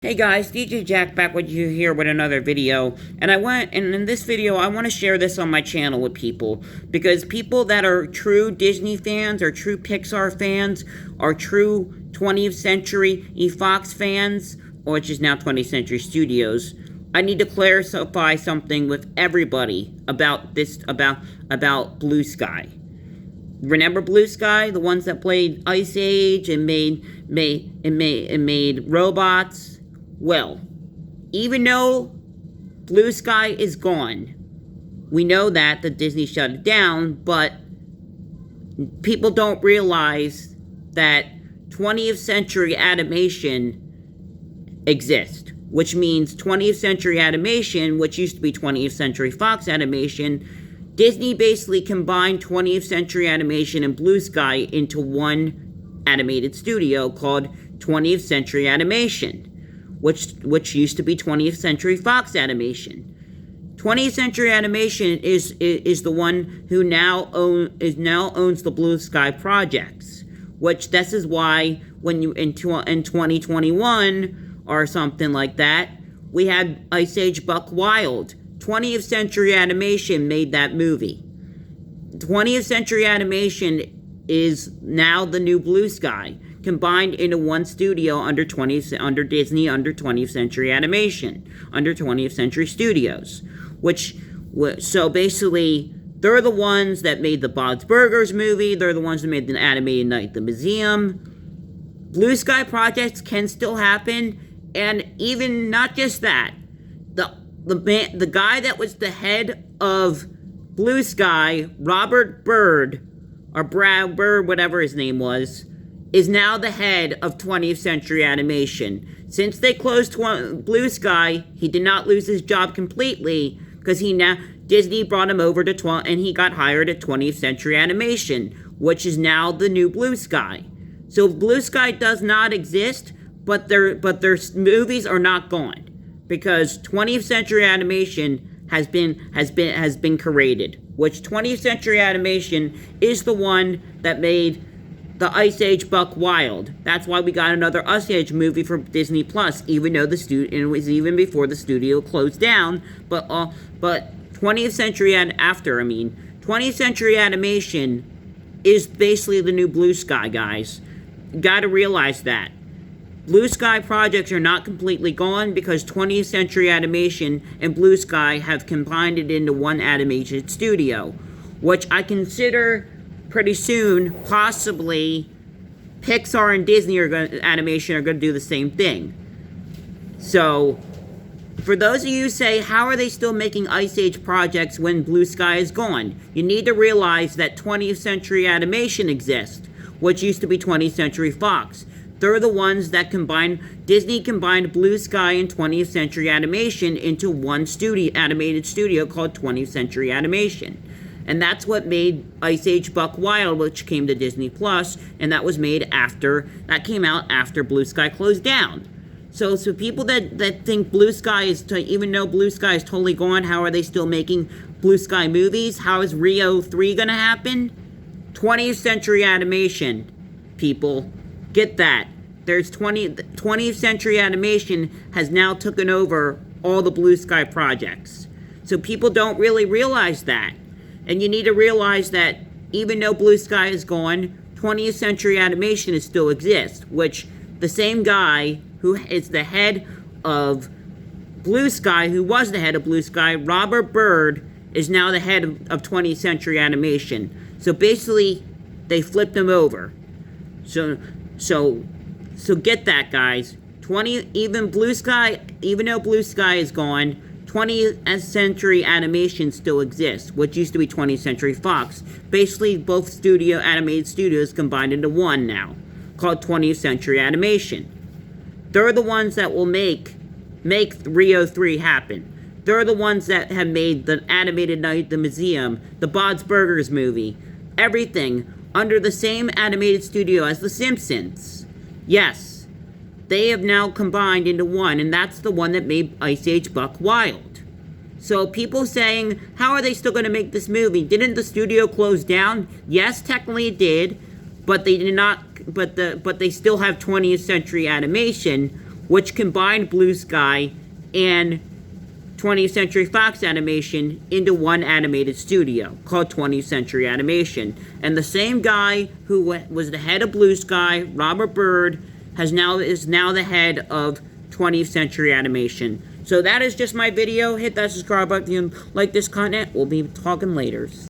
Hey guys, DJ Jack back with you here with another video, and in this video I want to share this on my channel with people, because people that are true Disney fans, or true Pixar fans, or true 20th Century Fox fans, or which is now 20th Century Studios, I need to clarify something with everybody about Blue Sky. Remember Blue Sky, the ones that played Ice Age and made robots? Well, even though Blue Sky is gone, we know that Disney shut it down, but people don't realize that 20th Century Animation exists, which means 20th Century Animation, which used to be 20th Century Fox Animation, Disney basically combined 20th Century Animation and Blue Sky into one animated studio called 20th Century Animation, which used to be 20th Century Fox Animation. 20th Century Animation is the one who now owns the Blue Sky projects, which this is why when you in 2021 or something like that, we had Ice Age Buck Wild. 20th Century Animation made that movie. 20th Century Animation is now the new Blue Sky, combined into one studio under Disney, under 20th Century Animation, under 20th Century Studios. So basically, they're the ones that made the Bob's Burgers movie, they're the ones that made the animated Night at the Museum. Blue Sky projects can still happen, and even not just that, the guy that was the head of Blue Sky, Robert Bird, or Brad Bird, whatever his name was, is now the head of 20th Century Animation. Since they closed Blue Sky, he did not lose his job completely, because Disney brought him over to and he got hired at 20th Century Animation, which is now the new Blue Sky. So Blue Sky does not exist, but their movies are not gone, because 20th Century Animation has been created, which 20th Century Animation is the one that made the Ice Age Buck Wild. That's why we got another Ice Age movie for Disney Plus, even though it was even before the studio closed down. But 20th Century 20th Century Animation is basically the new Blue Sky, guys. You gotta realize that. Blue Sky projects are not completely gone, because 20th Century Animation and Blue Sky have combined it into one animated studio, which I consider pretty soon, possibly, Pixar and Disney Animation are going to do the same thing. So, for those of you who say, how are they still making Ice Age projects when Blue Sky is gone? You need to realize that 20th Century Animation exists, which used to be 20th Century Fox. They're the ones that Disney combined Blue Sky and 20th Century Animation into one animated studio called 20th Century Animation. And that's what made Ice Age Buck Wild, which came to Disney Plus, and that came out after Blue Sky closed down. So people that think Blue Sky even though Blue Sky is totally gone, how are they still making Blue Sky movies? How is Rio 3 gonna happen? 20th Century Animation, people. Get that. There's 20th Century Animation has now taken over all the Blue Sky projects. So people don't really realize that. And you need to realize that even though Blue Sky is gone, 20th Century Animation still exists, which the same guy who is the head of Blue Sky, who was the head of Blue Sky, Robert Bird, is now the head of 20th Century Animation. So basically, they flipped him over. So get that, guys. Even though Blue Sky is gone, 20th Century Animation still exists, which used to be 20th Century Fox. Basically, both animated studios combined into one now, called 20th Century Animation. They're the ones that will make Rio 3 happen. They're the ones that have made the animated Night at the Museum, the Bob's Burgers movie, everything under the same animated studio as The Simpsons. Yes. They have now combined into one, and that's the one that made Ice Age Buck Wild. So people saying, how are they still going to make this movie? Didn't the studio close down? Yes, technically it did, but they did not. But they still have 20th Century Animation, which combined Blue Sky and 20th Century Fox Animation into one animated studio called 20th Century Animation. And the same guy who was the head of Blue Sky, Robert Bird, is now the head of 20th Century Animation. So that is just my video. Hit that subscribe button if you like this content. We'll be talking later.